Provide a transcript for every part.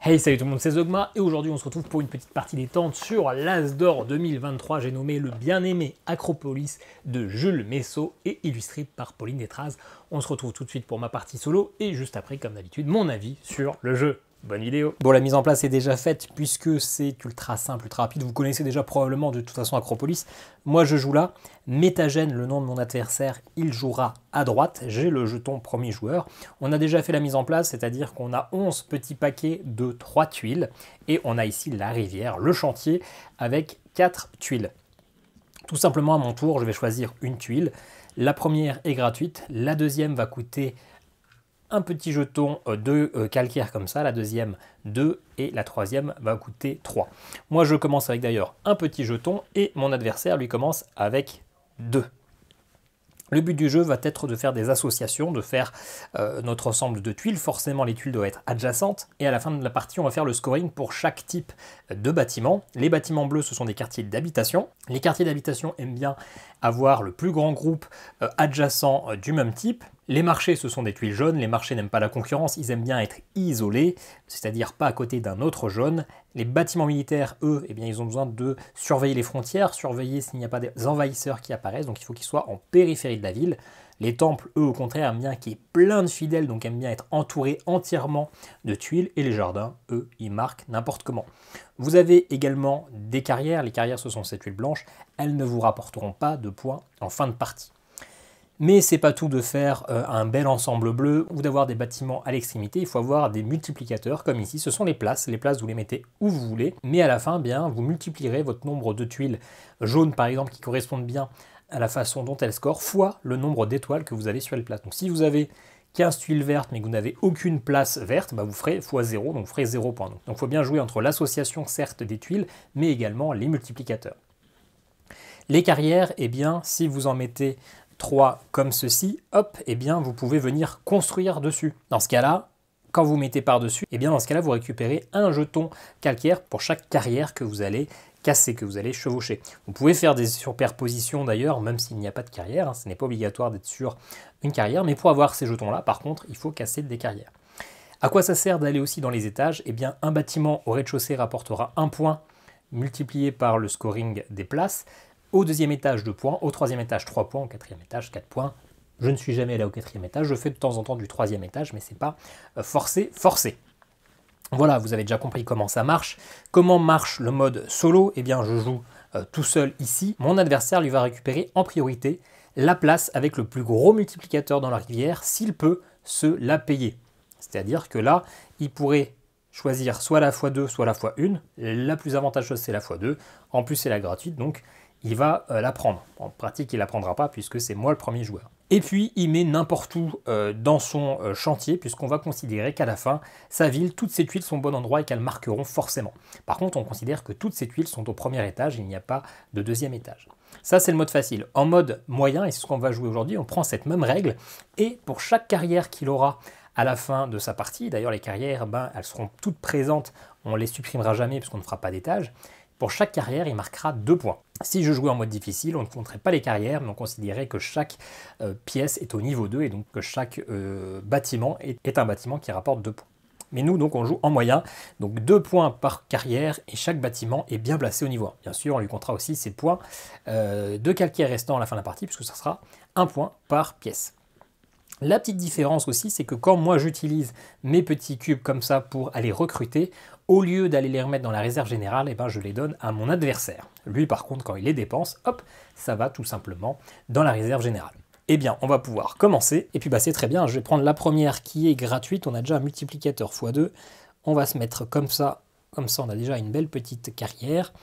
Hey, salut tout le monde, c'est Zogma et aujourd'hui on se retrouve pour une petite partie détente sur l'As d'Or 2023. J'ai nommé le bien-aimé Acropolis de Jules Messot et illustré par Pauline Détraz. On se retrouve tout de suite pour ma partie solo et juste après, comme d'habitude, mon avis sur le jeu. Bonne vidéo. Bon, la mise en place est déjà faite puisque c'est ultra simple, ultra rapide. Vous connaissez déjà probablement de toute façon Acropolis. Moi je joue là. Métagène, le nom de mon adversaire, il jouera à droite. J'ai le jeton premier joueur. On a déjà fait la mise en place, c'est-à-dire qu'on a 11 petits paquets de 3 tuiles. Et on a ici la rivière, le chantier, avec 4 tuiles. Tout simplement à mon tour, je vais choisir une tuile. La première est gratuite, la deuxième va coûter un petit jeton de calcaire comme ça, la deuxième 2 et la troisième va coûter 3. Moi je commence avec d'ailleurs un petit jeton et mon adversaire lui commence avec 2. Le but du jeu va être de faire des associations, de faire notre ensemble de tuiles. Forcément, les tuiles doivent être adjacentes. Et à la fin de la partie, on va faire le scoring pour chaque type de bâtiment. Les bâtiments bleus, ce sont des quartiers d'habitation. Les quartiers d'habitation aiment bien avoir le plus grand groupe adjacent du même type. Les marchés, ce sont des tuiles jaunes. Les marchés n'aiment pas la concurrence. Ils aiment bien être isolés, c'est-à-dire pas à côté d'un autre jaune. Les bâtiments militaires, eux, eh bien, ils ont besoin de surveiller les frontières, surveiller s'il n'y a pas des envahisseurs qui apparaissent. Donc il faut qu'ils soient en périphérie de la ville. Les temples, eux, au contraire, aiment bien qu'il y ait plein de fidèles, donc aiment bien être entourés entièrement de tuiles. Et les jardins, eux, ils marquent n'importe comment. Vous avez également des carrières. Les carrières, ce sont ces tuiles blanches. Elles ne vous rapporteront pas de points en fin de partie. Mais c'est pas tout de faire un bel ensemble bleu ou d'avoir des bâtiments à l'extrémité, il faut avoir des multiplicateurs comme ici, ce sont les places vous les mettez où vous voulez, mais à la fin, bien, vous multiplierez votre nombre de tuiles jaunes par exemple qui correspondent bien à la façon dont elles scorent, fois le nombre d'étoiles que vous avez sur les places. Donc si vous avez 15 tuiles vertes mais que vous n'avez aucune place verte, bah vous ferez x0, donc vous ferez 0 points. Donc il faut bien jouer entre l'association certes des tuiles, mais également les multiplicateurs. Les carrières, eh bien, si vous en mettez 3 comme ceci, hop, eh bien vous pouvez venir construire dessus. Dans ce cas-là, quand vous mettez par-dessus, eh bien dans ce cas-là, vous récupérez un jeton calcaire pour chaque carrière que vous allez casser, que vous allez chevaucher. Vous pouvez faire des superpositions d'ailleurs, même s'il n'y a pas de carrière, hein, ce n'est pas obligatoire d'être sur une carrière, mais pour avoir ces jetons-là, par contre, il faut casser des carrières. À quoi ça sert d'aller aussi dans les étages? Eh bien, un bâtiment au rez-de-chaussée rapportera 1 point multiplié par le scoring des places. Au deuxième étage, 2 points. Au troisième étage, 3 points. Au quatrième étage, 4 points. Je ne suis jamais allé au quatrième étage. Je fais de temps en temps du troisième étage, mais ce n'est pas forcé. Voilà, vous avez déjà compris comment ça marche. Comment marche le mode solo? Eh bien, je joue tout seul ici. Mon adversaire lui va récupérer en priorité la place avec le plus gros multiplicateur dans la rivière, s'il peut se la payer. C'est-à-dire que là, il pourrait choisir soit la x2, soit la x1. La plus avantageuse, c'est la x2. En plus, c'est la gratuite, donc il va la prendre. En pratique, il ne la prendra pas puisque c'est moi le premier joueur. Et puis, il met n'importe où dans son chantier puisqu'on va considérer qu'à la fin, sa ville, toutes ses tuiles sont au bon endroit et qu'elles marqueront forcément. Par contre, on considère que toutes ces tuiles sont au premier étage, il n'y a pas de deuxième étage. Ça, c'est le mode facile. En mode moyen, et c'est ce qu'on va jouer aujourd'hui, on prend cette même règle et pour chaque carrière qu'il aura à la fin de sa partie, d'ailleurs les carrières, ben, elles seront toutes présentes, on ne les supprimera jamais puisqu'on ne fera pas d'étage. Pour chaque carrière, il marquera 2 points. Si je jouais en mode difficile, on ne compterait pas les carrières, mais on considérait que chaque pièce est au niveau 2 et donc que chaque bâtiment est un bâtiment qui rapporte 2 points. Mais nous, donc, on joue en moyen, donc 2 points par carrière et chaque bâtiment est bien placé au niveau 1. Bien sûr, on lui comptera aussi ses points de calcaire restants à la fin de la partie, puisque ça sera 1 point par pièce. La petite différence aussi, c'est que quand moi j'utilise mes petits cubes comme ça pour aller recruter, au lieu d'aller les remettre dans la réserve générale, eh ben je les donne à mon adversaire. Lui par contre, quand il les dépense, hop, ça va tout simplement dans la réserve générale. Eh bien, on va pouvoir commencer, et puis bah c'est très bien, je vais prendre la première qui est gratuite, on a déjà un multiplicateur x2, on va se mettre comme ça on a déjà une belle petite carrière,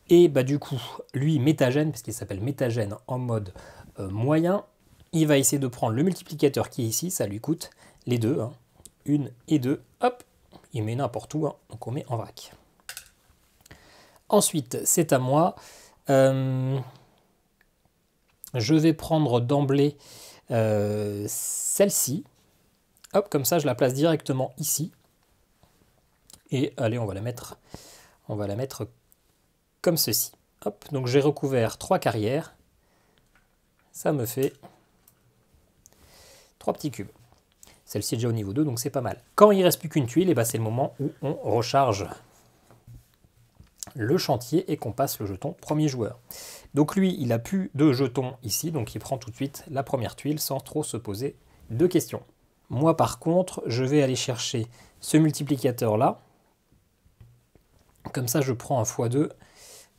et bah du coup, lui métagène, parce qu'il s'appelle métagène en mode moyen, il va essayer de prendre le multiplicateur qui est ici, ça lui coûte les deux, hein, 1 et 2, hop, il met n'importe où, hein, donc on met en vrac. Ensuite, c'est à moi. Je vais prendre d'emblée celle-ci. Hop, comme ça, je la place directement ici. Et allez, on va la mettre comme ceci. Hop, donc j'ai recouvert 3 carrières. Ça me fait 3 petits cubes. Celle-ci est déjà au niveau 2, donc c'est pas mal. Quand il ne reste plus qu'une tuile, et ben c'est le moment où on recharge le chantier et qu'on passe le jeton premier joueur. Donc lui, il n'a plus de jetons ici, donc il prend tout de suite la première tuile sans trop se poser de questions. Moi par contre, je vais aller chercher ce multiplicateur là. Comme ça, je prends un x2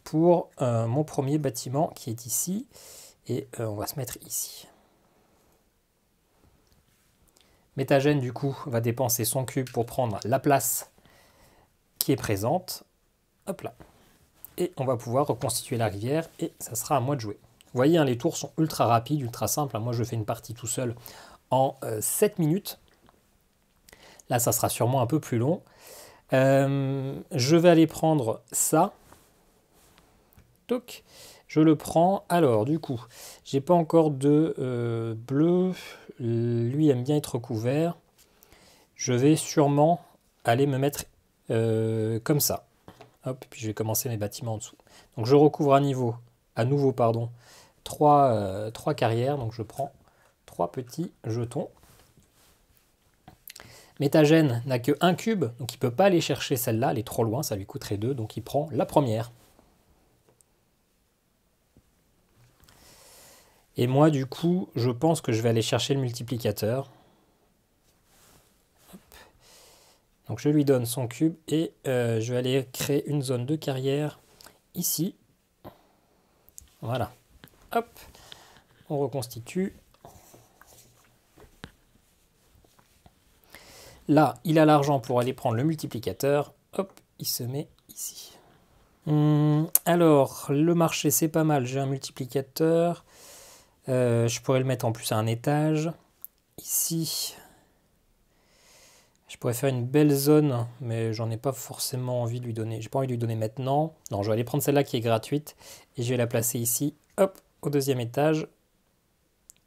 pour mon premier bâtiment qui est ici. Et on va se mettre ici. Métagène, du coup, va dépenser son cube pour prendre la place qui est présente. Hop là. Et on va pouvoir reconstituer la rivière et ça sera à moi de jouer. Vous voyez, hein, les tours sont ultra rapides, ultra simples. Moi, je fais une partie tout seul en 7 minutes. Là, ça sera sûrement un peu plus long. Je vais aller prendre ça. Toc. Je le prends. Alors, du coup, j'ai pas encore de bleu. Lui aime bien être recouvert. Je vais sûrement aller me mettre comme ça. Hop, puis je vais commencer mes bâtiments en dessous. Donc je recouvre à nouveau, trois carrières. Donc je prends 3 petits jetons. Métagène n'a que 1 cube, donc il ne peut pas aller chercher celle-là, elle est trop loin, ça lui coûterait 2, donc il prend la première. Et moi, du coup, je pense que je vais aller chercher le multiplicateur. Hop. Donc je lui donne son cube et je vais aller créer une zone de carrière ici. Voilà. Hop. On reconstitue. Là, il a l'argent pour aller prendre le multiplicateur. Hop, il se met ici. Alors, le marché, c'est pas mal. J'ai un multiplicateur. Je pourrais le mettre en plus à un étage. Ici, je pourrais faire une belle zone, mais j'en ai pas forcément envie de lui donner. J'ai pas envie de lui donner maintenant. Non, je vais aller prendre celle-là qui est gratuite et je vais la placer ici, hop, au 2e étage.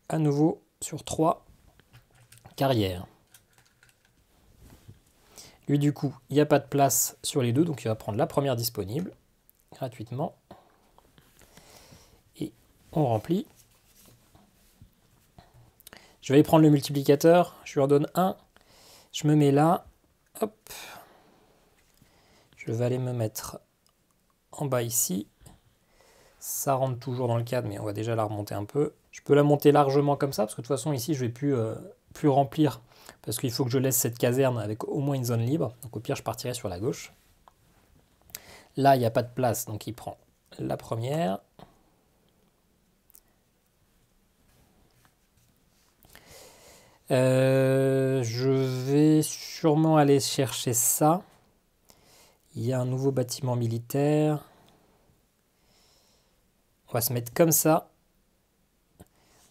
À nouveau sur 3 carrières. Lui, du coup, il n'y a pas de place sur les deux, donc il va prendre la première disponible gratuitement. Et on remplit. Je vais prendre le multiplicateur, je lui en donne 1. Je me mets là, hop. Je vais aller me mettre en bas ici. Ça rentre toujours dans le cadre, mais on va déjà la remonter un peu. Je peux la monter largement comme ça, parce que de toute façon, ici, je ne vais plus remplir, parce qu'il faut que je laisse cette caserne avec au moins une zone libre. Donc au pire, je partirai sur la gauche. Là, il n'y a pas de place, donc il prend la première. Je vais sûrement aller chercher ça. Il y a un nouveau bâtiment militaire. On va se mettre comme ça.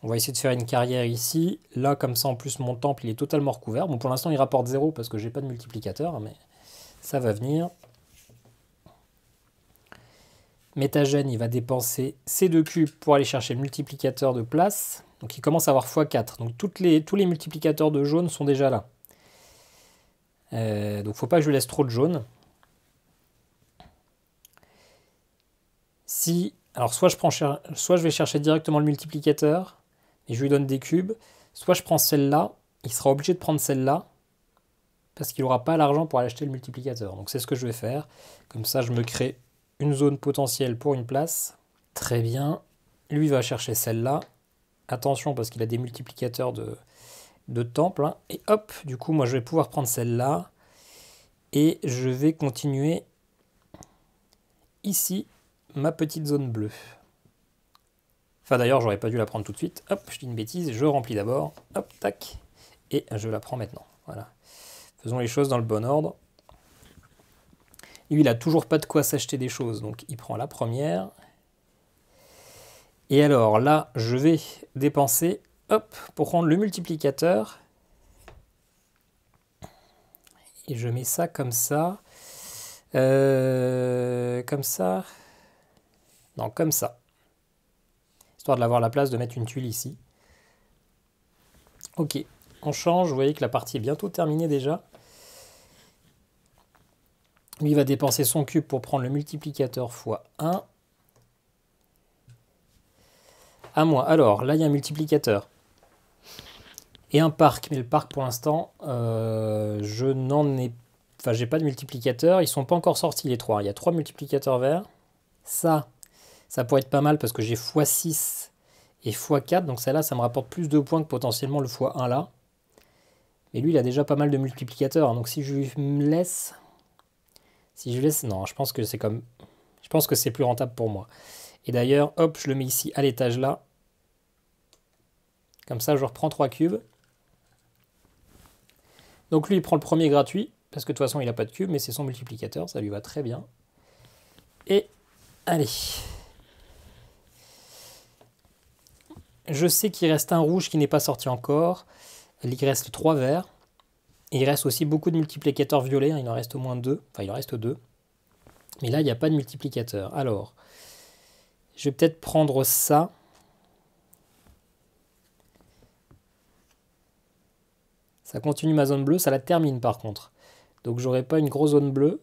On va essayer de faire une carrière ici. Là, comme ça, en plus, mon temple, il est totalement recouvert. Bon, pour l'instant, il rapporte 0 parce que j'ai pas de multiplicateur, mais ça va venir. Métagène, il va dépenser ses 2 cubes pour aller chercher le multiplicateur de place. Donc il commence à avoir x4. Donc tous les multiplicateurs de jaune sont déjà là. Donc il ne faut pas que je lui laisse trop de jaune. Alors soit je vais chercher directement le multiplicateur et je lui donne des cubes. Soit je prends celle-là. Il sera obligé de prendre celle-là parce qu'il n'aura pas l'argent pour aller acheter le multiplicateur. Donc c'est ce que je vais faire. Comme ça, je me crée une zone potentielle pour une place. Très bien. Lui va chercher celle-là. Attention parce qu'il a des multiplicateurs de temple. Hein. Et hop, du coup, moi, je vais pouvoir prendre celle-là. Et je vais continuer ici ma petite zone bleue. Enfin, d'ailleurs, j'aurais pas dû la prendre tout de suite. Hop, je dis une bêtise, je remplis d'abord. Hop, tac. Et je la prends maintenant. Voilà. Faisons les choses dans le bon ordre. Lui, il a toujours pas de quoi s'acheter des choses. Donc, il prend la première. Et alors là, je vais dépenser, hop, pour prendre le multiplicateur. Et je mets ça comme ça. Comme ça. Non, comme ça. Histoire de l'avoir la place de mettre une tuile ici. Ok, on change. Vous voyez que la partie est bientôt terminée déjà. Lui, il va dépenser son cube pour prendre le multiplicateur x 1. À moi. Alors, là, il y a un multiplicateur. Et un parc, mais le parc pour l'instant, je n'en ai... Enfin, j'ai pas de multiplicateur, ils sont pas encore sortis les 3. Il y a 3 multiplicateurs verts. Ça pourrait être pas mal parce que j'ai x6 et x4, donc celle-là, ça me rapporte plus de points que potentiellement le x1 là. Mais lui, il a déjà pas mal de multiplicateurs, hein, donc si je lui laisse... Si je laisse... Non, je pense que c'est comme... Je pense que c'est plus rentable pour moi. Et d'ailleurs, hop, je le mets ici à l'étage là. Comme ça, je reprends 3 cubes. Donc lui, il prend le premier gratuit, parce que de toute façon, il n'a pas de cube, mais c'est son multiplicateur, ça lui va très bien. Et, allez. Je sais qu'il reste un rouge qui n'est pas sorti encore. Il reste 3 verts. Et il reste aussi beaucoup de multiplicateurs violets, hein, il en reste au moins 2. Enfin, il en reste 2. Mais là, il n'y a pas de multiplicateur. Alors, je vais peut-être prendre ça. Ça continue ma zone bleue, ça la termine par contre. Donc j'aurai pas une grosse zone bleue.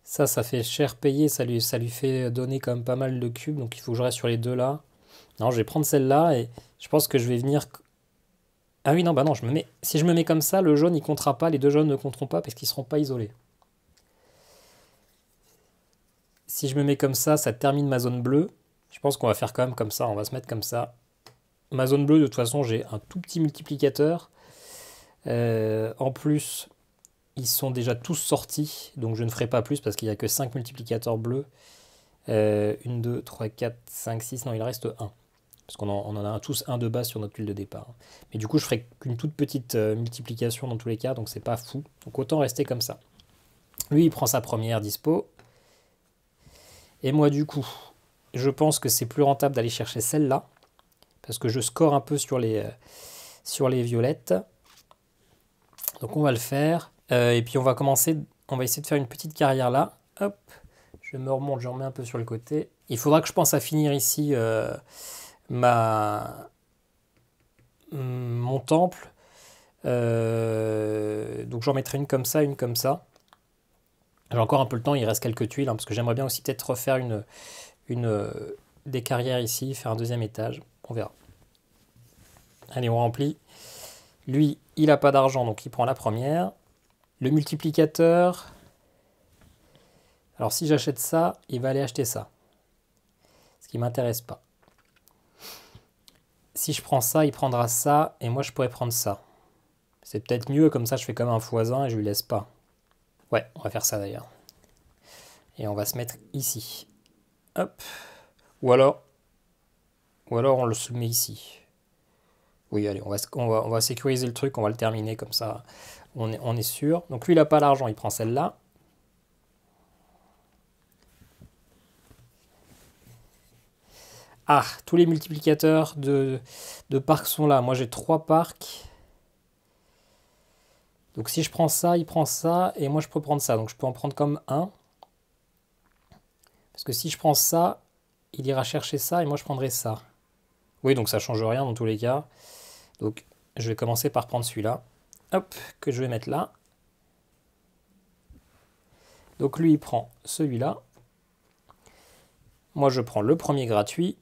Ça fait cher payer, ça lui fait donner quand même pas mal de cubes. Donc il faut que je reste sur les deux là. Non, je vais prendre celle-là et je pense que je vais venir... Ah oui, non, bah non, si je me mets comme ça, le jaune il comptera pas, les deux jaunes ne compteront pas parce qu'ils seront pas isolés. Si je me mets comme ça termine ma zone bleue. Je pense qu'on va faire quand même comme ça, on va se mettre comme ça. Ma zone bleue, de toute façon, j'ai un tout petit multiplicateur. En plus, ils sont déjà tous sortis, donc je ne ferai pas plus parce qu'il n'y a que 5 multiplicateurs bleus. 1, 2, 3, 4, 5, 6, non, il en reste 1. Parce qu'on en a tous un de base sur notre tuile de départ. Mais du coup, je ferai qu'une toute petite multiplication dans tous les cas, donc c'est pas fou. Donc autant rester comme ça. Lui, il prend sa première dispo. Et moi, du coup, je pense que c'est plus rentable d'aller chercher celle-là. Parce que je score un peu sur les violettes. Donc on va le faire. Et puis on va commencer, on va essayer de faire une petite carrière là. Hop, je me remonte, je remets un peu sur le côté. Il faudra que je pense à finir ici mon temple. Donc j'en mettrai une comme ça, une comme ça. J'ai encore un peu le temps, il reste quelques tuiles, hein, parce que j'aimerais bien aussi peut-être refaire des carrières ici, faire un deuxième étage. On verra. Allez, on remplit. Lui, il n'a pas d'argent, donc il prend la première. Le multiplicateur. Alors si j'achète ça, il va aller acheter ça. Ce qui ne m'intéresse pas. Si je prends ça, il prendra ça, et moi je pourrais prendre ça. C'est peut-être mieux, comme ça je fais comme un x1 et je lui laisse pas. Ouais, on va faire ça d'ailleurs. Et on va se mettre ici. Hop. Ou alors on le met ici. Oui, allez, on va sécuriser le truc, on va le terminer comme ça. On est sûr. Donc lui, il n'a pas l'argent, il prend celle-là. Ah, tous les multiplicateurs de parcs sont là. Moi, j'ai 3 parcs. Donc si je prends ça, il prend ça, et moi, je peux prendre ça. Donc je peux en prendre comme 1. Parce que si je prends ça, il ira chercher ça, et moi, je prendrai ça. Oui, donc ça ne change rien dans tous les cas. Donc je vais commencer par prendre celui-là. Hop, que je vais mettre là. Donc lui, il prend celui-là. Moi, je prends le premier gratuit.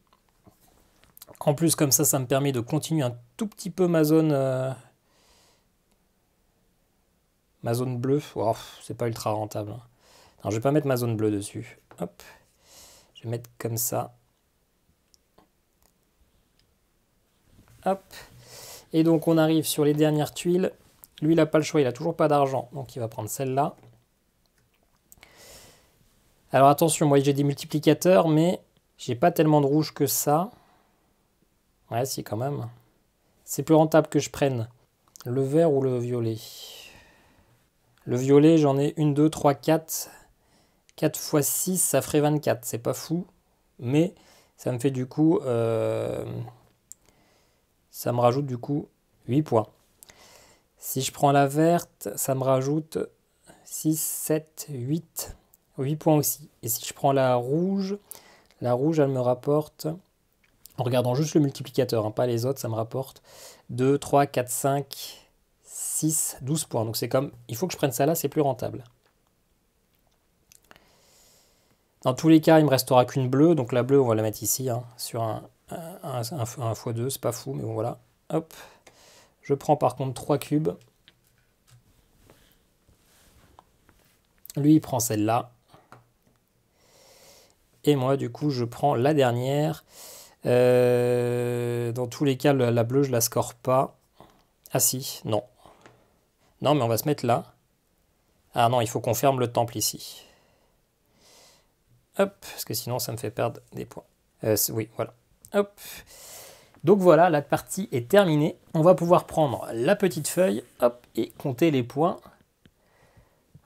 En plus, comme ça me permet de continuer un tout petit peu ma zone bleue. Oh, c'est pas ultra rentable. Alors, je vais pas mettre ma zone bleue dessus. Hop. Je vais mettre comme ça. Hop. Et donc, on arrive sur les dernières tuiles. Lui, il n'a pas le choix, il n'a toujours pas d'argent. Donc, il va prendre celle-là. Alors, attention, moi, j'ai des multiplicateurs, mais j'ai pas tellement de rouge que ça. Ouais, si, quand même. C'est plus rentable que je prenne le vert ou le violet. Le violet, j'en ai 1, 2, 3, 4. 4 x 6, ça ferait 24. C'est pas fou. Mais ça me fait du coup... ça me rajoute du coup 8 points. Si je prends la verte, ça me rajoute 6, 7, 8. 8 points aussi. Et si je prends la rouge, elle me rapporte... En regardant juste le multiplicateur, hein, pas les autres, ça me rapporte 2, 3, 4, 5, 6, 12 points. Donc c'est comme, il faut que je prenne ça là, c'est plus rentable. Dans tous les cas, il ne me restera qu'une bleue. Donc la bleue, on va la mettre ici, hein, sur un un x2, c'est pas fou, mais bon voilà. Hop. Je prends par contre 3 cubes. Lui, il prend celle-là. Et moi, du coup, je prends la dernière. Dans tous les cas, la bleue, je la score pas. Ah si, non. Non, mais on va se mettre là. Ah non, il faut qu'on ferme le temple ici. Hop, parce que sinon, ça me fait perdre des points. Oui, voilà. Hop. Donc voilà, la partie est terminée. On va pouvoir prendre la petite feuille, hop, et compter les points.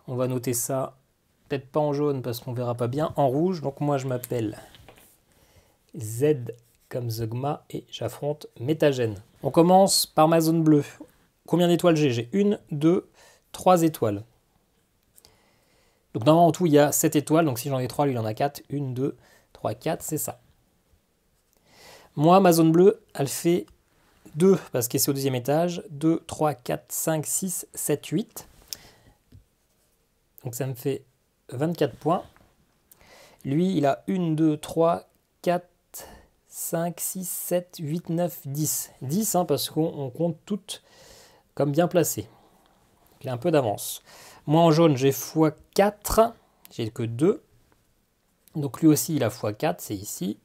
On va noter ça, peut-être pas en jaune parce qu'on verra pas bien, en rouge. Donc moi, je m'appelle Z comme Zeugma et j'affronte Métagène. On commence par ma zone bleue. Combien d'étoiles j'ai? J'ai 1, 2, 3 étoiles. Donc normalement, en tout, il y a 7 étoiles. Donc si j'en ai 3, lui, il en a 4. 1, 2, 3, 4, c'est ça. Moi, ma zone bleue, elle fait 2 parce que c'est au deuxième étage. 2, 3, 4, 5, 6, 7, 8. Donc ça me fait 24 points. Lui, il a 1, 2, 3, 4, 5, 6, 7, 8, 9, 10. 10 hein, parce qu'on compte toutes comme bien placées. Il a un peu d'avance. Moi en jaune, j'ai x4. J'ai que 2. Donc lui aussi, il a x4, c'est ici.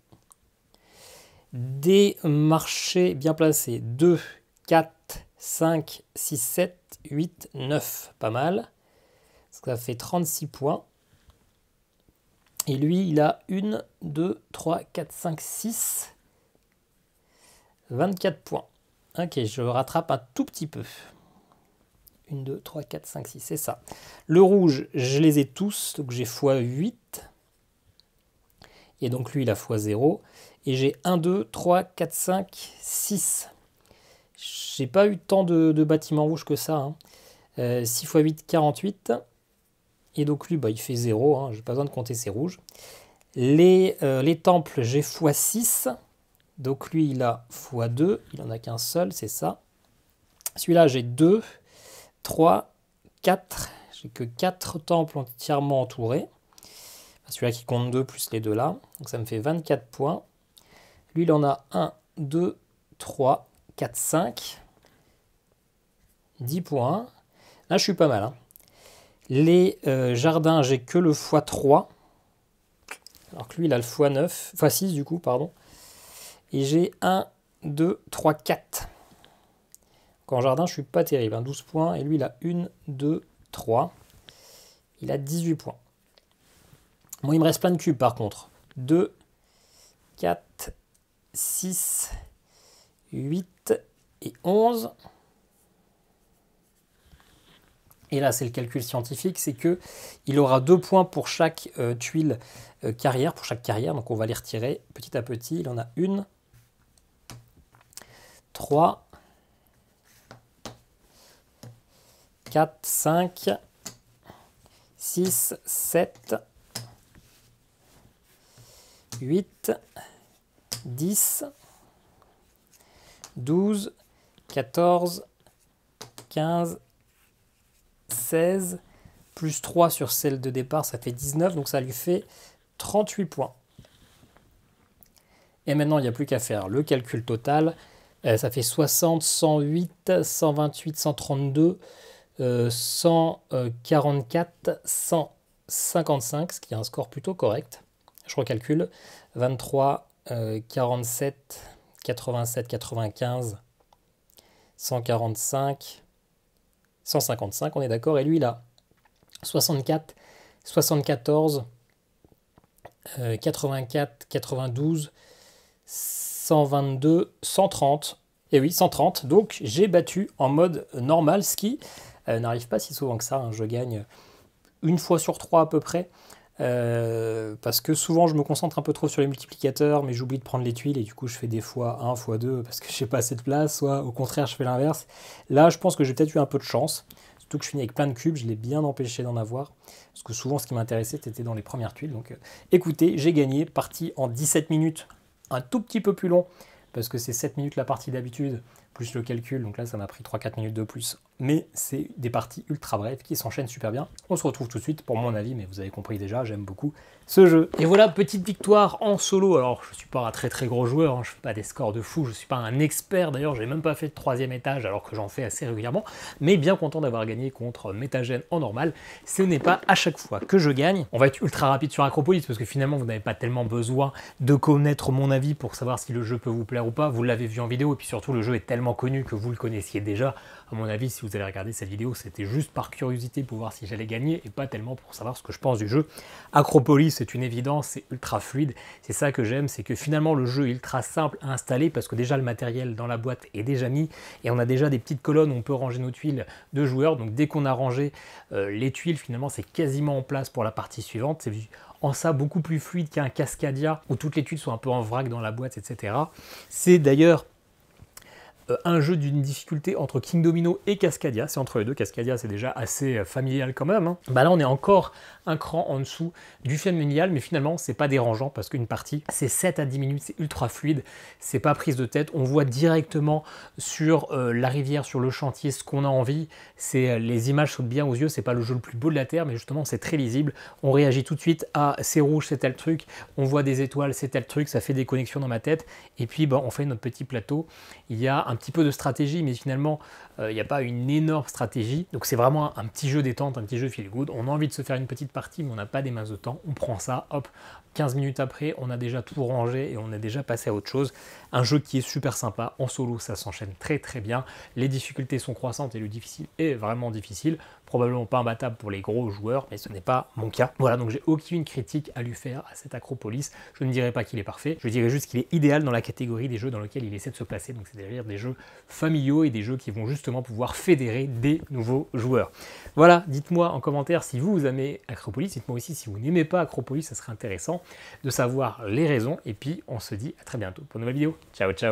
Des marchés bien placés. 2, 4, 5, 6, 7, 8, 9. Pas mal. Ça fait 36 points. Et lui, il a 1, 2, 3, 4, 5, 6. 24 points. Ok, je rattrape un tout petit peu. 1, 2, 3, 4, 5, 6, c'est ça. Le rouge, je les ai tous, donc j'ai x8. Et donc lui, il a x0. Et j'ai 1, 2, 3, 4, 5, 6. J'ai pas eu tant de bâtiments rouges que ça. Hein. 6 x 8, 48. Et donc lui, bah, il fait 0. Hein. J'ai pas besoin de compter ses rouges. Les temples, j'ai x6. Donc lui, il a x2. Il n'en a qu'un seul, c'est ça. Celui-là, j'ai 2. 3, 4, j'ai que 4 temples entièrement entourés. Celui-là qui compte 2 plus les deux là. Donc ça me fait 24 points. Lui, il en a 1, 2, 3, 4, 5. 10 points. Là, je suis pas mal. Hein. Les jardins, j'ai que le x3. Alors que lui, il a le x9. x6 du coup, pardon. Et j'ai 1, 2, 3, 4. En jardin, je suis pas terrible. Hein, 12 points. Et lui, il a 1, 2, 3. Il a 18 points. Moi, il me reste plein de cubes par contre. 2, 4, 6, 8 et 11. Et là, c'est le calcul scientifique. C'est qu'il aura 2 points pour chaque tuile carrière, pour chaque carrière. Donc, on va les retirer petit à petit. Il en a 1, 3, 4, 5, 6, 7, 8, 10, 12, 14, 15, 16, plus 3 sur celle de départ, ça fait 19, donc ça lui fait 38 points. Et maintenant, il n'y a plus qu'à faire le calcul total. Ça fait 60, 108, 128, 132... 144, 155, ce qui est un score plutôt correct. Je recalcule. 23, 47, 87, 95, 145, 155, on est d'accord. Et lui, il a 64, 74, 84, 92, 122, 130. Et oui, 130. Donc, j'ai battu en mode normal, ce qui n'arrive pas si souvent que ça. Hein. Je gagne une fois sur 3 à peu près. Parce que souvent, je me concentre un peu trop sur les multiplicateurs, mais j'oublie de prendre les tuiles. Et du coup, je fais des fois 1, fois 2 parce que je n'ai pas assez de place. Soit au contraire, je fais l'inverse. Là, je pense que j'ai peut-être eu un peu de chance. Surtout que je finis avec plein de cubes. Je l'ai bien empêché d'en avoir. Parce que souvent, ce qui m'intéressait, c'était dans les premières tuiles. Donc, écoutez, j'ai gagné. Partie en 17 minutes. Un tout petit peu plus long. Parce que c'est 7 minutes la partie d'habitude, plus le calcul. Donc là, ça m'a pris 3-4 minutes de plus. mais c'est des parties ultra brèves qui s'enchaînent super bien. On se retrouve tout de suite pour mon avis, mais vous avez compris déjà, j'aime beaucoup ce jeu. Et voilà, petite victoire en solo. Alors, je suis pas un très très gros joueur, hein, je fais pas des scores de fou, je suis pas un expert, d'ailleurs, j'ai même pas fait de 3e étage, alors que j'en fais assez régulièrement, mais bien content d'avoir gagné contre Metagène en normal. Ce n'est pas à chaque fois que je gagne. On va être ultra rapide sur Acropolis, parce que finalement, vous n'avez pas tellement besoin de connaître mon avis pour savoir si le jeu peut vous plaire ou pas. Vous l'avez vu en vidéo, et puis surtout, le jeu est tellement connu que vous le connaissiez déjà. À mon avis, si vous avez regardé cette vidéo, c'était juste par curiosité pour voir si j'allais gagner, et pas tellement pour savoir ce que je pense du jeu. Acropolis, c'est une évidence, c'est ultra fluide. C'est ça que j'aime, c'est que finalement, le jeu est ultra simple à installer, parce que déjà, le matériel dans la boîte est déjà mis, et on a déjà des petites colonnes où on peut ranger nos tuiles de joueurs. Donc dès qu'on a rangé les tuiles, finalement, c'est quasiment en place pour la partie suivante. C'est en ça beaucoup plus fluide qu'un Cascadia, où toutes les tuiles sont un peu en vrac dans la boîte, etc. C'est d'ailleurs un jeu d'une difficulté entre King Domino et Cascadia, c'est entre les deux. Cascadia, c'est déjà assez familial quand même, hein. Bah là, on est encore un cran en dessous du familial, mais finalement, c'est pas dérangeant parce qu'une partie, c'est 7 à 10 minutes, c'est ultra fluide, c'est pas prise de tête. On voit directement sur la rivière, sur le chantier, ce qu'on a envie. Les images sautent bien aux yeux, c'est pas le jeu le plus beau de la Terre, mais justement, c'est très lisible. On réagit tout de suite à c'est rouge, c'est tel truc, on voit des étoiles, c'est tel truc, ça fait des connexions dans ma tête, et puis bah, on fait notre petit plateau. Il y a un petit peu de stratégie, mais finalement, il n'y a pas une énorme stratégie. Donc c'est vraiment un petit jeu détente, un petit jeu feel good. On a envie de se faire une petite partie, mais on n'a pas des masses de temps. On prend ça, hop, 15 minutes après, on a déjà tout rangé et on est déjà passé à autre chose. Un jeu qui est super sympa. En solo, ça s'enchaîne très très bien. Les difficultés sont croissantes et le difficile est vraiment difficile. Probablement pas imbattable pour les gros joueurs, mais ce n'est pas mon cas. Voilà, donc j'ai aucune critique à lui faire à cet Acropolis. Je ne dirais pas qu'il est parfait, je dirais juste qu'il est idéal dans la catégorie des jeux dans lesquels il essaie de se placer. Donc c'est-à-dire des jeux familiaux et des jeux qui vont justement pouvoir fédérer des nouveaux joueurs. Voilà, dites-moi en commentaire si vous aimez Acropolis. Dites-moi aussi si vous n'aimez pas Acropolis, ça serait intéressant de savoir les raisons. Et puis on se dit à très bientôt pour une nouvelle vidéo. Ciao, ciao!